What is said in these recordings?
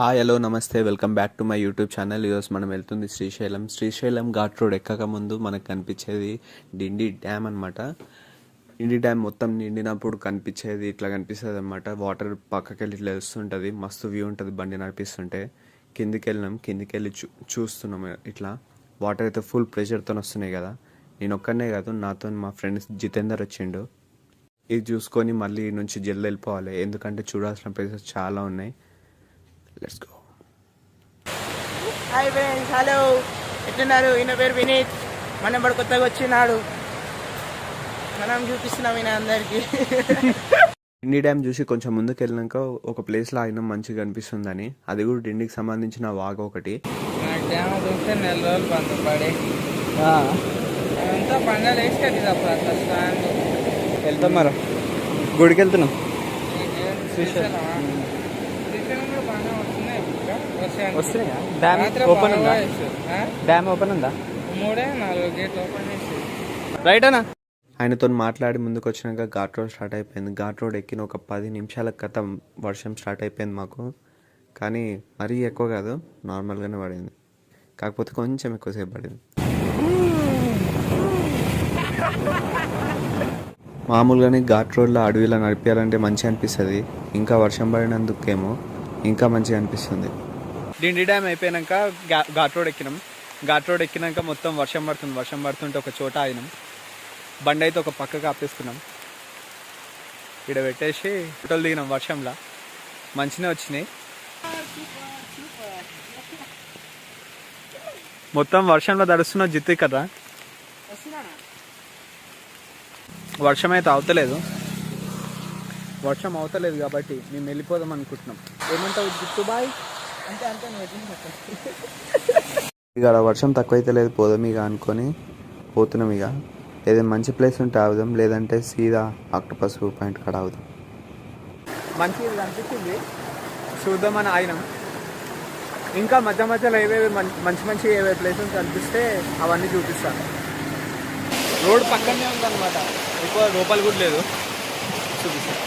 Hi hello నమస్తే welcome back to my YouTube channel. ఈరోజు మనం వెళ్తుంది శ్రీశైలం ఘాట్ రోడ్ ఎక్కక ముందు మనకు కనిపించేది డిండి డ్యామ్ అనమాట. డిండి డ్యామ్ మొత్తం నిండినప్పుడు కనిపించేది ఇట్లా కనిపిస్తుంది అనమాట. వాటర్ పక్కకి వెళ్ళి ఇట్లా వస్తుంటుంది, మస్తు వ్యూ ఉంటుంది బండి నడిపిస్తుంటే. కిందికి వెళ్ళి చూస్తున్నాం ఇట్లా. వాటర్ అయితే ఫుల్ ప్రెషర్తో వస్తున్నాయి కదా. నేను ఒక్కనే కాదు, నాతో మా ఫ్రెండ్ జితేందర్ వచ్చిండు. ఇది చూసుకొని మళ్ళీ నుంచి జల్ది వెళ్ళిపోవాలి, ఎందుకంటే చూడాల్సిన ప్లేసెస్ చాలా ఉన్నాయి. Let's go. Hi friends, hello, ఎట్లున్నారు? ఈయన పేరు వినీత్, మన బడి కొత్తగా వచ్చినాడు. మనం చూపిస్తున్నాం ఈయన అందరికి. డిండి డ్యామ్ చూసి కొంచెం ముందుకు వెళ్ళినాక ఒక ప్లేస్లో ఆయన మంచిగా అనిపిస్తుందని, అది కూడా డిండికి సంబంధించిన వాగ ఒకటి. డ్యామ్ చూస్తే 4 రోజులు బంద్ పడే అంతా పండుగలు వేసుకెళ్ళి అప్పుడు అట్లా స్టాండ్ వెళ్తాం. మరి గుడికి వెళ్తున్నాం. డ్యామ్ ఓపెన్ ఉందా? డ్యామ్ ఓపెన్ ఉందా? 3-4 గేట్లు ఓపెన్ చేసి రైట్ అన్న. ఆయనతో మాట్లాడి ముందుకు వచ్చినాక ఘాట్ రోడ్ స్టార్ట్ అయిపోయింది. ఘాట్ రోడ్ ఎక్కిన ఒక 10 నిమిషాల క్రితం వర్షం స్టార్ట్ అయిపోయింది మాకు. కానీ మరీ ఎక్కువ కాదు, నార్మల్గానే పడింది. కాకపోతే కొంచెం ఎక్కువసేపు పడింది. మామూలుగానే ఘాట్ రోడ్లో అడవిలో నడిపించాలంటే మంచిగా అనిపిస్తుంది. ఇంకా వర్షం పడినందుకేమో ఇంకా మంచిగా అనిపిస్తుంది. డిండి డ్యామ్ అయిపోయాక ఘాట్ రోడ్ ఎక్కినాం. ఘాట్ రోడ్ ఎక్కినాక మొత్తం వర్షం పడుతుంటే ఒక చోట ఆగినాం. బండి అయితే ఒక పక్కకు ఆపేసుకున్నాం. ఇక్కడ పెట్టేసి ఫోటోలు దిగినాం. వర్షంలో మంచిగా వచ్చినాయి. మొత్తం వర్షంలో తడుస్తున్న జిత్తు కదా. వర్షం అయితే అవతలేదు కాబట్టి మేము వెళ్ళిపోదాం అనుకుంటున్నాం. ఏమంటావు జిత్తు బాయ్? అంటే ఇక వర్షం తక్కువైతే లేదు, పోదాం ఇక అనుకొని పోతున్నాం. ఇక ఏదైనా మంచి ప్లేస్ ఉంటే ఆగుదాం, లేదంటే సీదా ఆక్టోపస్ వ్యూ పాయింట్ కాడ ఆగుదాం. మంచిగా అనిపించింది, చూద్దామని ఆగినాం. ఇంకా మధ్యలో ఏవేవి మంచి ఏవే ప్లేసెస్ కనిపిస్తే అవన్నీ చూపిస్తాను. రోడ్ పక్కనే ఉందన్నమాట, ఎక్కువ లోపల కూడా లేదు. చూపిస్తాను.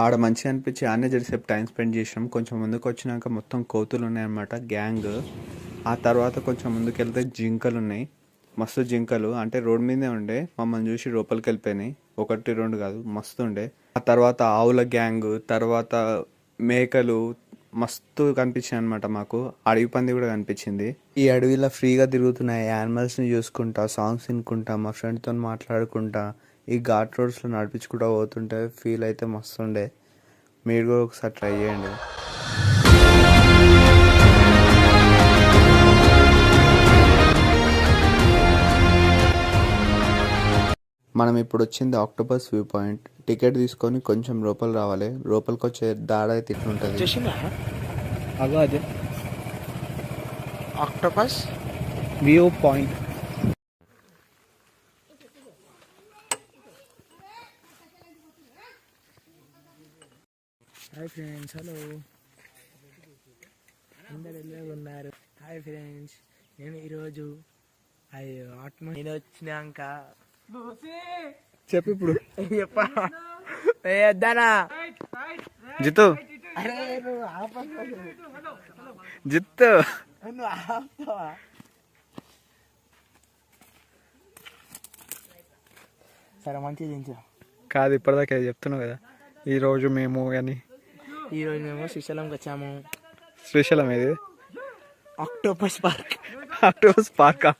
ఆడ మంచిగా అనిపించి ఆడనే జరిసేపు టైం స్పెండ్ చేసినాం. కొంచెం ముందుకు వచ్చినాక మొత్తం కోతులు ఉన్నాయన్నమాట, గ్యాంగ్. ఆ తర్వాత కొంచెం ముందుకు వెళ్తే జింకలు ఉన్నాయి, మస్తు జింకలు. అంటే రోడ్ మీదే ఉండే, మమ్మల్ని చూసి లోపలికి వెళ్ళిపోయినాయి. 1-2 కాదు, మస్తు ఉండే. ఆ తర్వాత ఆవుల గ్యాంగ్, తర్వాత మేకలు మస్తు కనిపించాయి అనమాట మాకు. అడవి పంది కూడా కనిపించింది. ఈ అడవిలో ఫ్రీగా తిరుగుతున్నాయి, యానిమల్స్ని చూసుకుంటా, సాంగ్స్ వినుకుంటా, మా ఫ్రెండ్తో మాట్లాడుకుంటా ఈ ఘాట్ రోడ్స్లో నడిపించుకుంటూ పోతుంటే ఫీల్ అయితే మస్తు ఉండే. మీరు కూడా ఒకసారి ట్రై చేయండి. మనం ఇప్పుడు వచ్చింది ఆక్టోపస్ వ్యూ పాయింట్. టికెట్ తీసుకొని కొంచెం లోపల రావాలి. లోపలికి వచ్చే దారి అయితే ఇట్లుంటుంది. అదే octopus view point. Hi friends, hello, అందరు ఎలా ఉన్నారు? హాయ్ ఫ్రెండ్స్, నేను ఈరోజు నేను వచ్చినాక చెప్పు ఇప్పుడు. చెప్పనా జిత్తు, అరే నువ్వు ఆపను, జిత్తు నువ్వు ఆపుతావా? సరే మంచిది దించు. కాదు, ఇప్పటిదాకా చెప్తున్నావు కదా ఈరోజు మేము అని. ఈరోజు మేము శ్రీశైలంకి వచ్చాము. శ్రీశైలం ఏది? Octopus park. ఆక్టోపస్ పార్కా?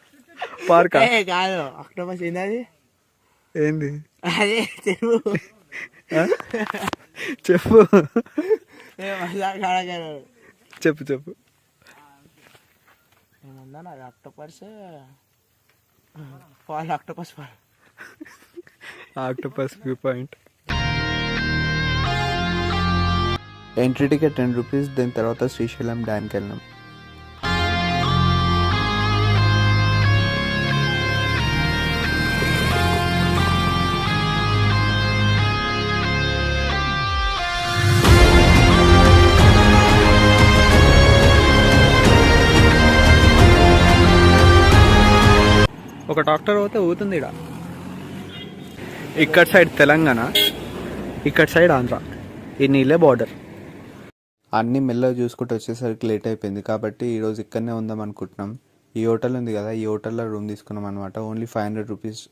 కాదు, ఆక్టోపస్ ఏంది? ఏంది అదే చెప్పు. చెప్పు చెప్పు చెప్పు. ఏముందా అది octopus fall, octopus fall, octopus view point. Entry ticket 10 rupees. దాని తర్వాత శ్రీశైలం డ్యామ్కి వెళ్ళినాం. ఒక ట్రాక్టర్ పోతే ఊతుంది ఇక్కడ. ఇక్కడ సైడ్ తెలంగాణ, ఇక్కడ సైడ్ ఆంధ్ర. ఈ నీళ్ళే బార్డర్. అన్నీ మెల్లగా చూసుకుంటూ వచ్చేసరికి లేట్ అయిపోయింది కాబట్టి ఈరోజు ఇక్కడనే ఉందాం అనుకుంటున్నాం. ఈ హోటల్ ఉంది కదా, ఈ హోటల్లో రూమ్ తీసుకున్నాం అనమాట. Only 500 rupees.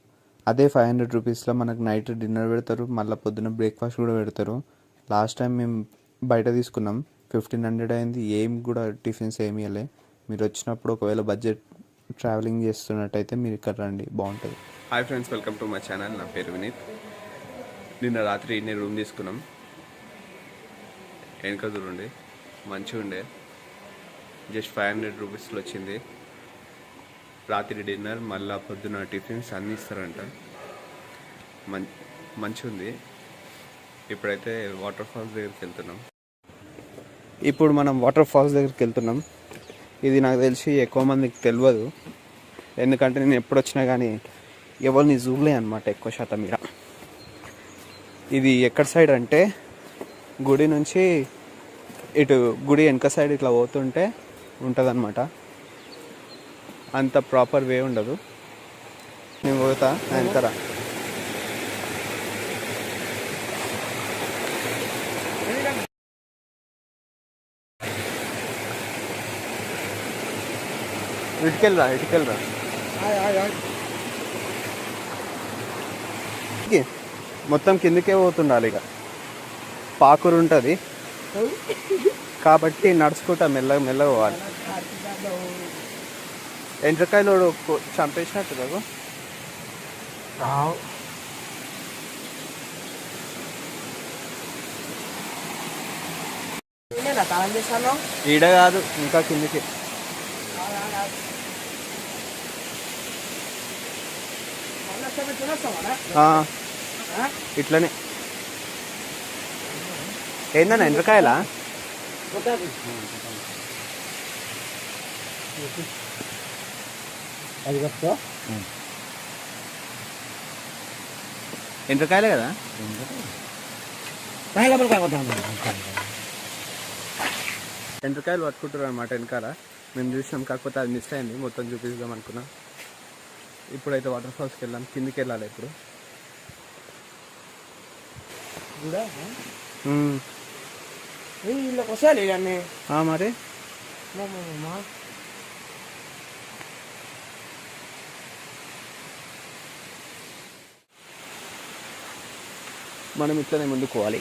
అదే 500 రూపీస్లో మనకు నైట్ డిన్నర్ పెడతారు, మళ్ళీ పొద్దున్న బ్రేక్ఫాస్ట్ కూడా పెడతారు. లాస్ట్ టైం మేము బయట తీసుకున్నాం, 1500 అయింది. ఏం కూడా టిఫిన్స్ ఏమి ఇవ్వలే. మీరు వచ్చినప్పుడు ఒకవేళ బడ్జెట్ ట్రావెలింగ్ చేస్తున్నట్టయితే మీరు ఇక్కడ రండి, బాగుంటుంది. Hi friends, welcome to my channel. నా పేరు వినీత్. నిన్న రాత్రి ఇన్ని రూమ్ తీసుకున్నాం. వెనక చూడండి, మంచిగా ఉండే. జస్ట్ 500 రూపీస్లో వచ్చింది. రాత్రి డిన్నర్ మళ్ళీ పొద్దున టిఫిన్స్ అన్నీ ఇస్తారంట. మంచిగా ఉంది. ఇప్పుడైతే వాటర్ ఫాల్స్ దగ్గరికి వెళ్తున్నాం. ఇప్పుడు మనం వాటర్ ఫాల్స్ దగ్గరికి వెళ్తున్నాం. ఇది నాకు తెలిసి ఎక్కువ మందికి తెలియదు, ఎందుకంటే నేను ఎప్పుడు వచ్చినా కానీ ఎవరిని చూడలే అనమాట ఎక్కువ శాతం. మీద ఇది ఎక్కడ సైడ్ అంటే గుడి నుంచి ఇటు గుడి వెనక సైడ్ ఇట్లా పోతుంటే ఉంటుంది అనమాట. అంత ప్రాపర్ వే ఉండదు. నేను పోతా వెనకరా. ఇటుకెళ్ళరా మొత్తం కిందకే పోతుండాలి. ఇక పాకురు ఉంటుంది కాబట్టి నడుచుకుంటా మెల్లగా పోవాలి. ఎండ్రకాయలు చంపేసినట్టు కదా. ఈడ కాదు, ఇంకా కిందికి. ఇట్లనే ఏందన్నా ఎండ్రకాయలా? ఎండ్రకాయలే కదా. ఎండ్రకాయలు పట్టుకుంటారు అనమాట వెనకాల. మేము చూసినాం, కాకపోతే అది మిస్ అయింది. మొత్తం చూపిద్దాం అనుకున్నాం. ఇప్పుడైతే వాటర్ ఫాల్స్కి వెళ్దాం. కిందికి వెళ్ళాలి ఇప్పుడు. మరి మనం ఇట్లనే ముందుకు పోవాలి.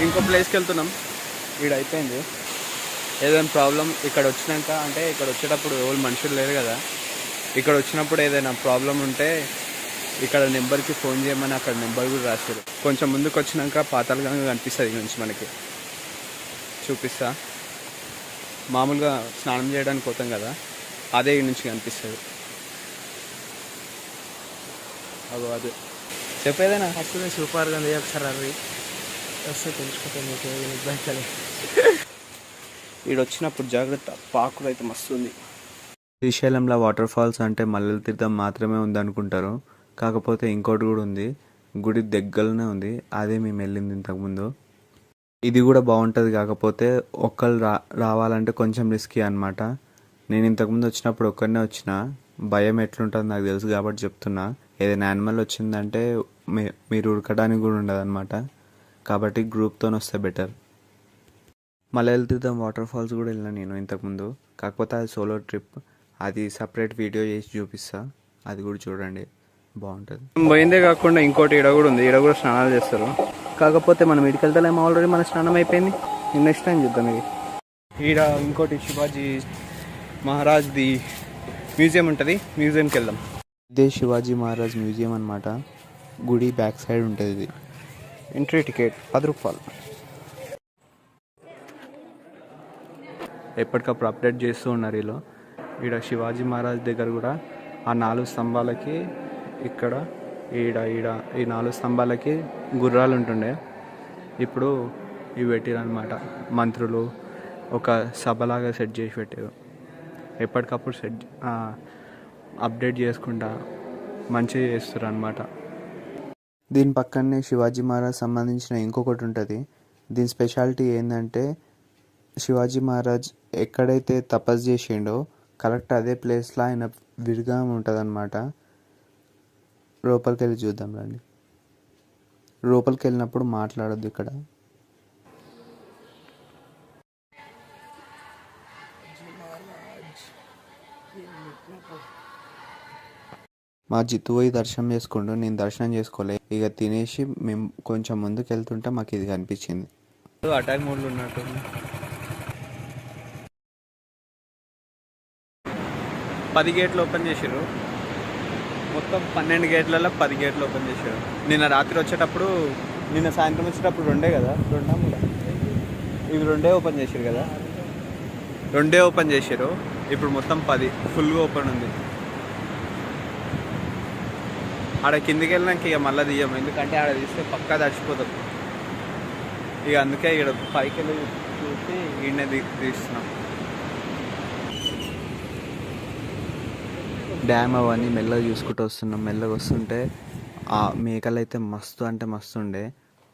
ఇంకో ప్లేస్కి వెళ్తున్నాం. ఇక్కడ అయిపోయింది. ఏదైనా ప్రాబ్లం ఇక్కడ వచ్చినాక, అంటే ఇక్కడ వచ్చేటప్పుడు ఎవరు మనుషులు లేరు కదా, ఇక్కడ వచ్చినప్పుడు ఏదైనా ప్రాబ్లం ఉంటే ఇక్కడ నెంబర్కి ఫోన్ చేయమని అక్కడ నెంబర్ కూడా రాశారు. కొంచెం ముందుకు వచ్చినాక పాతాళగంగ కనిపిస్తుంది. ఇక్కడ నుంచి మనకి చూపిస్తా. మామూలుగా స్నానం చేయడానికి పోతాం కదా, అదే ఈ నుంచి కనిపిస్తుంది. అదో అదే చెప్పేదేనా సూపర్గా ఉంది. ఒకసారి అవి వస్తే తెలుసుకుంటాను మీకు. ఈడ వచ్చినప్పుడు జాగ్రత్త, పాకులు అయితే మస్తు ఉంది. శ్రీశైలంలో వాటర్ ఫాల్స్ అంటే మల్లెల తీర్థం మాత్రమే ఉందనుకుంటారు, కాకపోతే ఇంకోటి కూడా ఉంది. గుడి దగ్గరనే ఉంది, అదే మేము వెళ్ళింది ఇంతకుముందు. ఇది కూడా బాగుంటుంది, కాకపోతే ఒక్కళ్ళు రావాలంటే కొంచెం రిస్కీ అనమాట. నేను ఇంతకుముందు వచ్చినప్పుడు ఒక్కడనే వచ్చిన. భయం ఎట్లుంటుందో నాకు తెలుసు కాబట్టి చెప్తున్నా. ఏదైనా యానిమల్ వచ్చిందంటే మీరు ఉడకడానికి కూడా ఉండదు అనమాట. కాబట్టి గ్రూప్తో వస్తే బెటర్. మల్లెల తీర్థం వాటర్ ఫాల్స్ కూడా వెళ్ళినా నేను ఇంతకుముందు, కాకపోతే అది సోలో ట్రిప్. అది సపరేట్ వీడియో చేసి చూపిస్తా, అది కూడా చూడండి, బాగుంటుంది. పోయిందే కాకుండా ఇంకోటి ఈడ కూడా ఉంది. ఈడ కూడా స్నానాలు చేస్తారు, కాకపోతే మనం ఇటుకి వెళ్తలేమో. ఆల్రెడీ మన స్నానం అయిపోయింది. నెక్స్ట్ టైం చూద్దాం. ఇది ఈడ ఇంకోటి శివాజీ మహారాజ్ది మ్యూజియం ఉంటుంది, మ్యూజియంకి వెళ్దాం. ఇదే శివాజీ మహారాజ్ మ్యూజియం అన్నమాట. గుడి బ్యాక్ సైడ్ ఉంటుంది ఇది. ఎంట్రీ టికెట్ 10 రూపాయలు. ఎప్పటికప్పుడు అప్డేట్ చేస్తూ ఉన్నారు వీళ్ళు. ఈడ శివాజీ మహారాజ్ దగ్గర కూడా ఆ 4 స్తంభాలకి ఇక్కడ ఈడ ఈడ ఈ 4 స్తంభాలకి గుర్రాలు ఉంటుండే. ఇప్పుడు ఇవి పెట్టారు అనమాట. మంత్రులు ఒక సభలాగా సెట్ చేసి పెట్టారు. ఎప్పటికప్పుడు అప్డేట్ చేసుకుంటా మంచిగా చేస్తారు అనమాట. దీని పక్కనే శివాజీ మహారాజ్ సంబంధించిన ఇంకొకటి ఉంటుంది. దీని స్పెషాలిటీ ఏంటంటే శివాజీ మహారాజ్ ఎక్కడైతే తపస్సు చేసిండో కరెక్ట్ అదే ప్లేస్లో ఆయన విగ్రహం ఉంటుంది అనమాట. లోపలికి వెళ్ళి చూద్దాం రండి. లోపలికి వెళ్ళినప్పుడు మాట్లాడొద్దు ఇక్కడ. మా జిత్తు పోయి దర్శనం చేసుకుంటూ నేను దర్శనం చేసుకోలే. ఇక తినేసి మేము కొంచెం ముందుకు వెళ్తుంటే మాకు ఇది కనిపించింది. అటాక్ మోడ్లో ఉన్నట్టు 10 గేట్లు ఓపెన్ చేసారు. మొత్తం 12 గేట్లలో 10 గేట్లు ఓపెన్ చేశారు. నిన్న రాత్రి వచ్చేటప్పుడు, నిన్న సాయంత్రం వచ్చేటప్పుడు 2 కదా, 2 ఇవి 2 ఓపెన్ చేశారు కదా, 2 ఓపెన్ చేశారు. ఇప్పుడు మొత్తం 10 ఫుల్గా ఓపెన్ ఉంది. ఆడ కిందికి వెళ్ళినాక ఇక మళ్ళీ తీయం, ఎందుకంటే ఆడ తీస్తే పక్కా తడిచిపోతాం. ఇక అందుకే ఇక్కడ పైకి వెళ్ళి చూసి ఈయనే తీస్తున్నాం. డ్యామ్ అవన్నీ మెల్లగా చూసుకుంటూ వస్తున్నాం. మెల్లగా వస్తుంటే ఆ మేకలు అయితే మస్తు అంటే మస్తు ఉండే,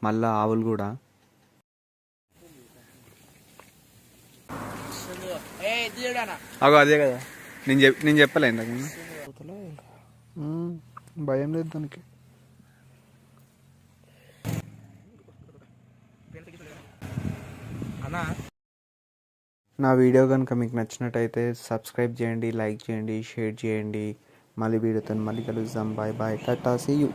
మళ్ళీ ఆవులు కూడా. అగో అదే కదా నేను చెప్పలే ఇందాక. భయం లేదు దానికి. నా వీడియో కనుక మీకు నచ్చినట్టయితే సబ్స్క్రైబ్ చేయండి, లైక్ చేయండి, షేర్ చేయండి. మళ్ళీ వీడియోతో మళ్ళీ కలుద్దాం. Bye bye, tata, see you.